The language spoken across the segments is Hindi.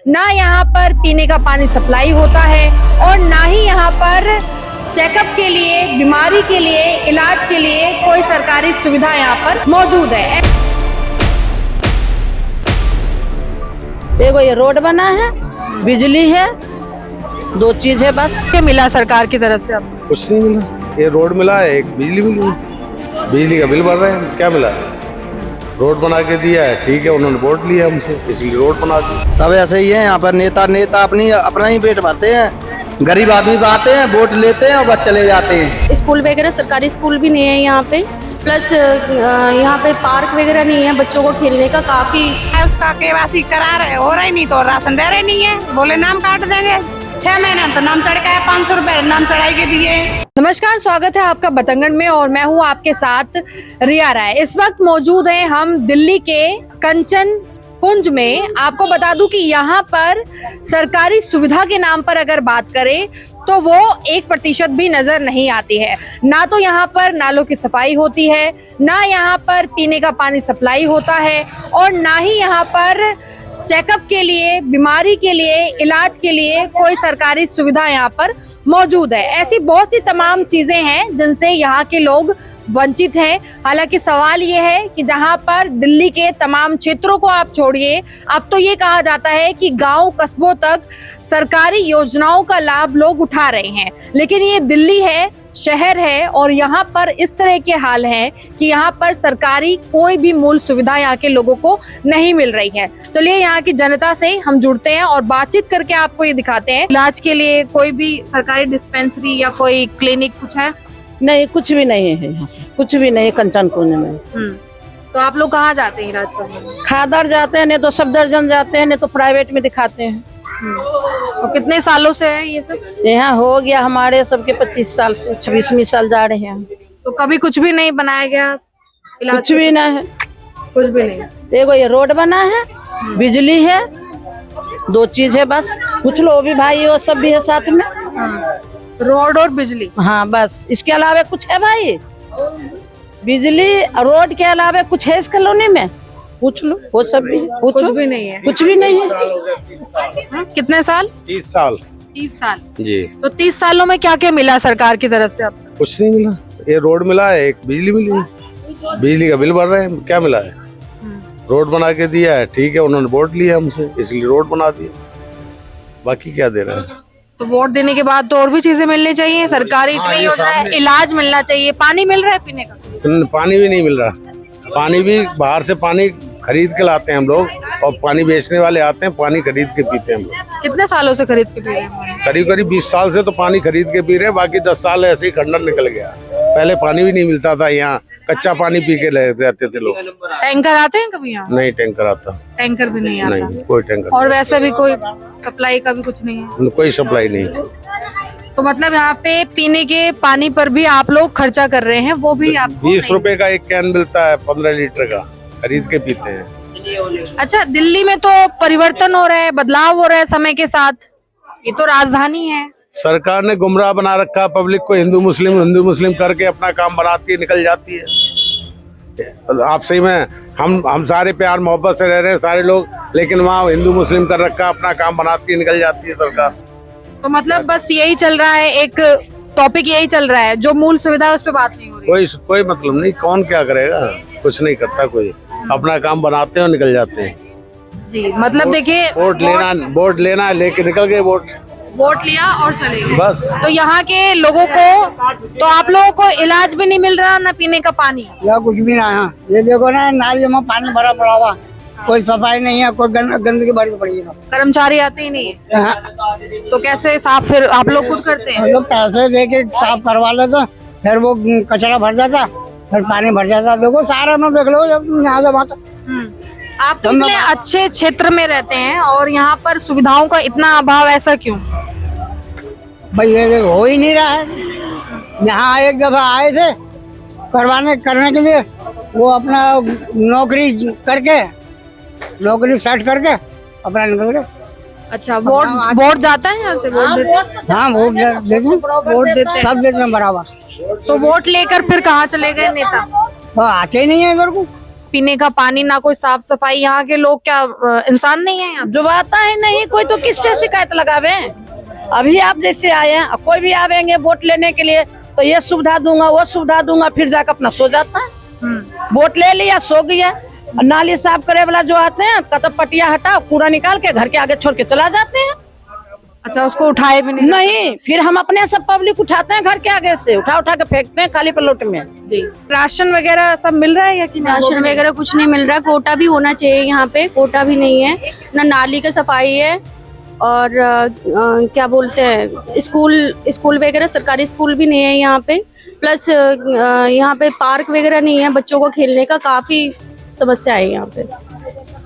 ना यहाँ पर पीने का पानी सप्लाई होता है और ना ही यहाँ पर चेकअप के लिए, बीमारी के लिए, इलाज के लिए कोई सरकारी सुविधा यहाँ पर मौजूद है। देखो ये रोड बना है, बिजली है, दो चीज है बस। क्या मिला सरकार की तरफ से आपको? कुछ नहीं मिला। ये रोड मिला है, एक बिजली मिली है। बिजली का बिल भर रहे हैं, क्या मिला है? रोड बना के दिया है, ठीक है, उन्होंने वोट लिया हमसे, इसलिए रोड बना दी। सब ऐसे ही है यहाँ पर। नेता अपना ही पेट भरते हैं, गरीब आदमी आते हैं, वोट लेते हैं और बस चले जाते हैं। स्कूल वगैरह सरकारी स्कूल भी नहीं है यहाँ पे, प्लस यहाँ पे पार्क वगैरह नहीं है बच्चों को खेलने का। काफी उसका केवासी करा रहे, हो रही नहीं तो राशन दे रहे नहीं है, बोले नाम काट देंगे। 6 महीना तो नाम चढ़ के 500 रुपए नाम चढ़ाई के दिए। नमस्कार, स्वागत है आपका बतंगड़ में और मैं हूं आपके साथ रिया राय। इस वक्त मौजूद हैं हम दिल्ली के कंचन कुंज में। आपको बता दूं कि यहाँ पर सरकारी सुविधा के नाम पर अगर बात करें तो वो 1% भी नजर नहीं आती है। ना तो यहाँ पर नालों की सफाई होती है, ना यहाँ पर पीने का पानी सप्लाई होता है और ना ही यहाँ पर चेकअप के लिए, बीमारी के लिए, इलाज के लिए कोई सरकारी सुविधा यहाँ पर मौजूद है। ऐसी बहुत सी तमाम चीजें हैं जिनसे यहाँ के लोग वंचित हैं। हालांकि सवाल ये है कि जहाँ पर दिल्ली के तमाम क्षेत्रों को आप छोड़िए, अब तो ये कहा जाता है कि गांव कस्बों तक सरकारी योजनाओं का लाभ लोग उठा रहे हैं। लेकिन ये दिल्ली है, शहर है और यहाँ पर इस तरह के हाल हैं कि यहाँ पर सरकारी कोई भी मूल सुविधा यहाँ के लोगों को नहीं मिल रही है। चलिए यहाँ की जनता से हम जुड़ते हैं और बातचीत करके आपको ये दिखाते हैं। इलाज के लिए कोई भी सरकारी डिस्पेंसरी या कोई क्लिनिक कुछ है? नहीं, कुछ भी नहीं है यहाँ पे, कुछ भी नहीं कंचन कुंज में। तो आप लोग कहाँ जाते हैं इलाज करने? खादर जाते हैं, नहीं तो सफदरजंग जाते हैं, नहीं तो प्राइवेट में दिखाते हैं। और कितने सालों से है ये सब? यहाँ हो गया हमारे सबके 25 साल से 26वीं साल जा रहे हैं। तो कभी कुछ भी नहीं बनाया गया इलाज? कुछ भी ना है, कुछ भी नहीं। देखो ये रोड बना है, बिजली है, दो चीज है बस। कुछ लोग भी भाई वो सब भी है साथ में। रोड और बिजली, हाँ बस, इसके अलावा कुछ है भाई? बिजली रोड के अलावा कुछ है इस कॉलोनी में? पूछ लो, वो सब भी पूछो। कुछ भी नहीं है। कुछ भी नहीं है। कितने साल? 30 साल 30 साल जी। तो 30 सालों में क्या क्या मिला सरकार की तरफ से आपको? कुछ नहीं मिला। ये रोड मिला है, एक बिजली मिली है। बिजली का बिल भर रहे हैं, क्या मिला है? रोड बना के दिया है, ठीक है, उन्होंने वोट लिया हमसे, इसलिए रोड बना दिया। बाकी क्या दे रहे हैं? तो वोट देने के बाद तो और भी चीजें मिलनी चाहिए। सरकारी इतनी योजना है, इलाज मिलना चाहिए, पानी मिल रहा है पीने का? पानी भी नहीं मिल रहा। पानी भी बाहर से पानी खरीद के लाते हैं हम लोग और पानी बेचने वाले आते हैं, पानी खरीद के पीते हैं हम लोग। कितने सालों से खरीद के पी रहे हैं? करीब 20 साल से तो पानी खरीद के पी रहे हैं। बाकी 10 साल ऐसे ही खंडर निकल गया। पहले पानी भी नहीं मिलता था, यहाँ कच्चा पानी पी के रहते थे लोग। टैंकर आते हैं कभी यहाँ? नहीं टैंकर आता, टैंकर भी नहीं आता। नहीं कोई टैंकर। और वैसे भी कोई सप्लाई का भी कुछ नहीं है? कोई सप्लाई नहीं। तो मतलब यहाँ पे पीने के पानी पर भी आप लोग खर्चा कर रहे हैं, वो भी आप 20 रुपए का एक कैन मिलता है, 15 लीटर का, खरीद के पीते हैं। अच्छा, दिल्ली में तो परिवर्तन हो रहा है, बदलाव हो रहा है समय के साथ। ये तो राजधानी है। सरकार ने गुमराह बना रखा पब्लिक को, हिंदू मुस्लिम करके अपना काम बनाती है, निकल जाती है। आप सही में हम सारे प्यार मोहब्बत से रह रहे हैं सारे लोग, लेकिन वहाँ हिंदू मुस्लिम कर रखा, अपना काम बनाती है, निकल जाती है सरकार। तो मतलब बस यही चल रहा है, एक टॉपिक यही चल रहा है, जो मूल सुविधा है उस पर बात नहीं हो रही। कोई मतलब नहीं। कौन क्या करेगा? कुछ नहीं करता कोई, अपना काम बनाते हैं और निकल जाते हैं जी। मतलब देखिए, वोट लेना लेके निकल गए, वोट लिया और चले गए बस। तो यहाँ के लोगों को, तो आप लोगों को इलाज भी नहीं मिल रहा, ना पीने का पानी? या कुछ भी ना है। ये देखो ना, नालियों में पानी भरा पड़ा हुआ, कोई सफाई नहीं है, कोई गंदगी भरी पड़ी है। कर्मचारी आते ही नहीं है। तो कैसे साफ फिर आप लोग खुद करते हैं? हम लोग पैसे दे के साफ करवा लेते, फिर वो कचरा भर जाता, फिर पानी भर जाता। देखो सारा में देख लो, जब यहाँ से वहाँ तक। आप तो इतने अच्छे क्षेत्र में रहते हैं और यहाँ पर सुविधाओं का इतना अभाव, ऐसा क्यों? भाई ये हो ही नहीं रहा है। यहाँ एक दफा आए थे करने के लिए, वो अपना नौकरी सेट करके अपना निकल गए। अच्छा, वोट जाता है यहाँ से? वोट देते हैं? हाँ वोट देते हैं, सब देते हैं बराबर। तो वोट लेकर फिर कहाँ चले गए नेता? वो आते ही नहीं है इधर को, पीने का पानी, ना कोई साफ सफाई। यहाँ के लोग क्या इंसान नहीं है यहाँ? जो आता है नहीं कोई तो किससे शिकायत लगावे। अभी आप जैसे आए हैं, कोई भी आवेंगे वोट लेने के लिए तो ये सुविधा दूंगा वो सुविधा दूंगा, फिर जाकर अपना सो जाता है। वोट ले लिया सो गया। नाली साफ करे वाला जो आते हैं कहते पटिया हटाओ, कूड़ा निकाल के घर के आगे छोड़ के चला जाते हैं। अच्छा, उसको उठाए भी नहीं? नहीं, फिर हम अपने सब पब्लिक उठाते हैं घर के आगे से, उठा उठा के फेंकते हैं खाली पलोट में। जी। राशन वगैरह सब मिल रहा है या कि नहीं? राशन वगैरह कुछ नहीं मिल रहा। कोटा भी होना चाहिए, यहाँ पे कोटा भी नहीं है, ना नाली का सफाई है। और क्या बोलते हैं, स्कूल वगैरह सरकारी स्कूल भी नहीं है यहाँ पे। प्लस यहाँ पे पार्क वगैरह नहीं है, बच्चों को खेलने का काफी समस्या है यहाँ पे।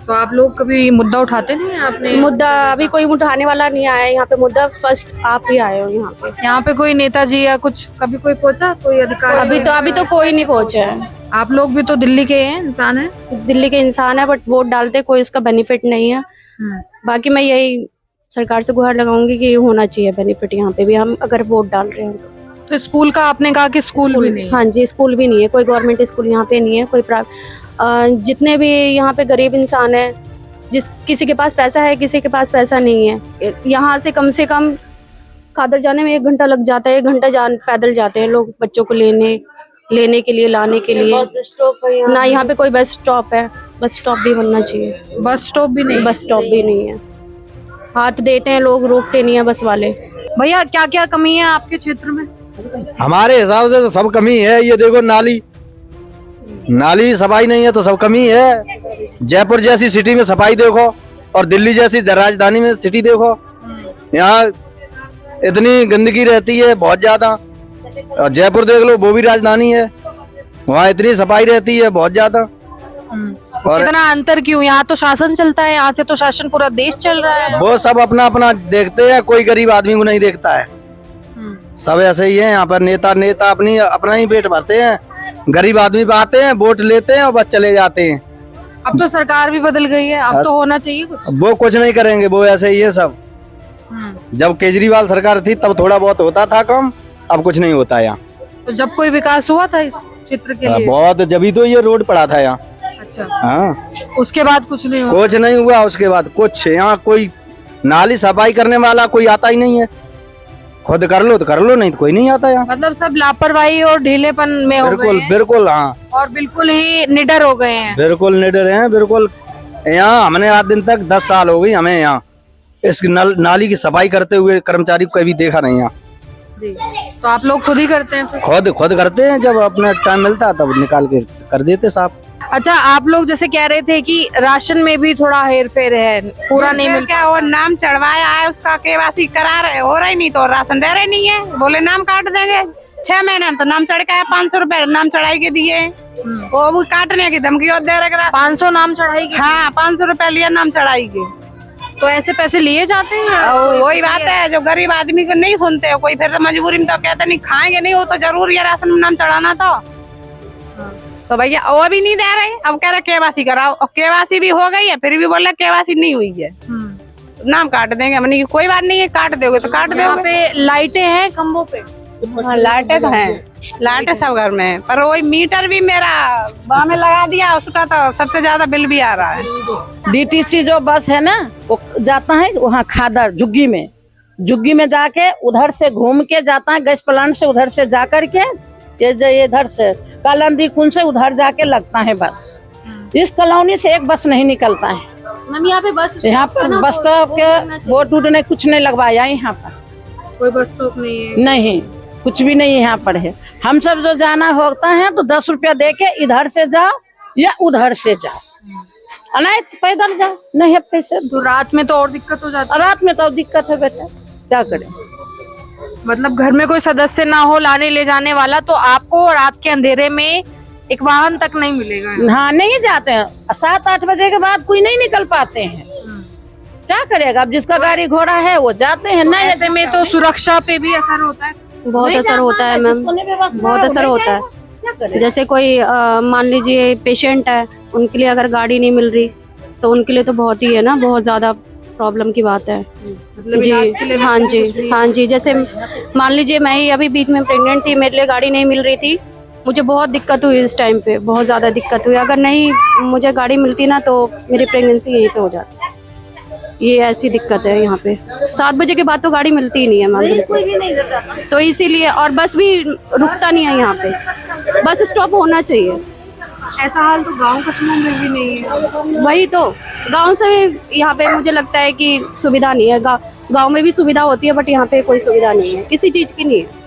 तो आप लोग कभी मुद्दा उठाते नहीं हैं? आपने मुद्दा अभी कोई उठाने वाला नहीं आया है यहाँ पे, मुद्दा फर्स्ट आप ही आए हो यहाँ पे। यहाँ पे कोई नेताजी या कुछ कभी कोई पहुंचा, कोई अधिकारी? अभी तो कोई नहीं पहुंचा है। आप लोग भी तो दिल्ली के हैं, इंसान हैं। दिल्ली के इंसान है, बट वोट डालते कोई उसका बेनिफिट नहीं है। बाकी मैं यही सरकार से गुहार लगाऊंगी कि होना चाहिए बेनिफिट यहाँ पे भी, हम अगर वोट डाल रहे हैं तो स्कूल का आपने कहा कि स्कूल भी नहीं? हाँ जी, स्कूल भी नहीं है, कोई गवर्नमेंट स्कूल यहाँ पे नहीं है। कोई जितने भी यहाँ पे गरीब इंसान है, किसी के पास पैसा है किसी के पास पैसा नहीं है, यहाँ से कम खादर जाने में 1 घंटा लग जाता है। 1 घंटा पैदल जाते हैं लोग बच्चों को लेने के लिए, लाने के लिए। ना यहाँ पे कोई बस स्टॉप है, बस स्टॉप भी बनना चाहिए। बस स्टॉप भी नहीं? बस स्टॉप भी नहीं है, हाथ देते हैं लोग, रोकते नहीं है बस वाले। भैया क्या क्या कमी है आपके क्षेत्र में? हमारे हिसाब से तो सब कमी है। ये देखो नाली सफाई नहीं है तो सब कमी है। जयपुर जैसी सिटी में सफाई देखो और दिल्ली जैसी राजधानी में सिटी देखो, यहाँ इतनी गंदगी रहती है बहुत ज्यादा। और जयपुर देख लो, वो भी राजधानी है, वहाँ इतनी सफाई रहती है बहुत ज्यादा। और इतना अंतर क्यों? यहाँ तो शासन चलता है, यहाँ से तो शासन पूरा देश चल रहा है। वो सब अपना अपना देखते हैं, कोई गरीब आदमी को नहीं देखता है। सब ऐसे ही है यहाँ पर। नेता अपना ही पेट भरते हैं, गरीब आदमी पे आते हैं, वोट लेते हैं और बस चले जाते हैं। अब तो सरकार भी बदल गई है, अब तो होना चाहिए कुछ। वो कुछ नहीं करेंगे, वो ऐसे ही है सब। जब केजरीवाल सरकार थी तब थोड़ा बहुत होता था काम, अब कुछ नहीं होता यहाँ। तो जब कोई विकास हुआ था इस क्षेत्र के लिए? बहुत, जब ही तो ये रोड पड़ा था यहाँ। अच्छा। हाँ, उसके बाद कुछ नहीं हुआ? कुछ नहीं हुआ उसके बाद कुछ। यहाँ कोई नाली सफाई करने वाला कोई आता ही नहीं है। खुद कर लो तो कर लो, नहीं तो कोई नहीं आता यहाँ। मतलब सब लापरवाही और ढीलेपन में हो गए हैं। बिल्कुल हाँ। और बिल्कुल ही निडर हो गए हैं। बिल्कुल निडर हैं, बिल्कुल। यहाँ हमने आज दिन तक 10 साल हो गई हमें यहाँ इस नाली की सफाई करते हुए कर्मचारी को कभी देखा नहीं यहाँ। जी। तो आप लोग खुद ही करते हैं फिर? खुद करते हैं, जब अपना टाइम मिलता है तब निकाल के कर देते साफ। अच्छा, आप लोग जैसे कह रहे थे कि राशन में भी थोड़ा हेर फेर है, पूरा नहीं मिलता। क्या वो नाम चढ़वाया है उसका केवासी करा रहे, हो रहा ही नहीं तो राशन दे रहे नहीं है, बोले नाम काट देंगे। 6 महीने तो नाम चढ़ के 500 रुपए नाम चढ़ाई के दिए, वो काटने की धमकी और दे रहे। 500 नाम चढ़ाई के? हाँ, 500 रुपए लिया नाम चढ़ाई के। तो ऐसे पैसे लिए जाते हैं? वही बात है, जो गरीब आदमी को नहीं सुनते हो कोई, फिर तो मजबूरी में तो कहते नहीं खाएंगे नहीं, वो तो जरूरी है राशन में नाम चढ़ाना। तो भैया वो भी नहीं दे रहे, अब कह रहे केवासी कराओ, और केवासी भी हो गई है फिर भी बोल रहे केवासी नहीं हुई है, नाम काट देंगे। हमने कोई बात नहीं है, काट दोगे तो काट यहाँ दोगे। पे लाइटें हैं खंभों पे? हाँ, लाइटें तो हैं, लाइटें सब घर में है, पर वही मीटर भी मेरा बामे लगा दिया, उसका तो सबसे ज्यादा बिल भी आ रहा है। डीटीसी जो बस है ना, वो जाता है वहाँ खादर झुग्गी में जाके उधर से घूम के जाता है, गैस प्लांट से उधर से जा करके ये इधर से कालंदी कुंड से उधर जाके लगता है बस। इस कॉलोनी से एक बस नहीं निकलता है। मैम यहाँ पे बस स्टॉप के बोर्ड वोट ने कुछ नहीं लगवाया यहाँ पर, कोई बस स्टॉप नहीं है? नहीं, कुछ भी नहीं यहाँ पर है। हम सब जो जाना होता है तो 10 रुपया दे के इधर से जाओ या उधर से जाओ, नहीं पैदल जाओ, नहीं है पैसे। तो रात में तो और दिक्कत हो जाती है? रात में तो दिक्कत है बेटा, क्या करें। मतलब घर में कोई सदस्य ना हो लाने ले जाने वाला, तो आपको रात के अंधेरे में एक वाहन तक नहीं मिलेगा? हाँ, नहीं जाते हैं। 7-8 बजे के बाद कोई नहीं निकल पाते हैं, क्या करेगा। अब जिसका गाड़ी घोड़ा है वो जाते हैं। नहीं, ऐसे में तो सुरक्षा पे भी असर होता है? बहुत असर होता है मैम, बहुत असर होता है। जैसे कोई मान लीजिए पेशेंट है, उनके लिए अगर गाड़ी नहीं मिल रही तो उनके लिए तो बहुत ही है ना, बहुत ज्यादा प्रॉब्लम की बात है। जी हाँ जी, हाँ जी। जैसे मान लीजिए मैं ही अभी बीच में प्रेग्नेंट थी, मेरे लिए गाड़ी नहीं मिल रही थी, मुझे बहुत दिक्कत हुई इस टाइम पे, बहुत ज़्यादा दिक्कत हुई। अगर नहीं मुझे गाड़ी मिलती ना तो मेरी प्रेगनेंसी यहीं पे हो जाती। ये ऐसी दिक्कत है यहाँ पे। 7 बजे के बाद तो गाड़ी मिलती ही नहीं है मैम, कोई भी नहीं करता, तो इसीलिए। और बस भी रुकता नहीं है यहाँ पे, बस स्टॉप होना चाहिए। ऐसा हाल तो गांव कस्बों में भी नहीं है। वही तो, गांव से यहाँ पे मुझे लगता है कि सुविधा नहीं है। गांव में भी सुविधा होती है बट यहाँ पे कोई सुविधा नहीं है, किसी चीज़ की नहीं है।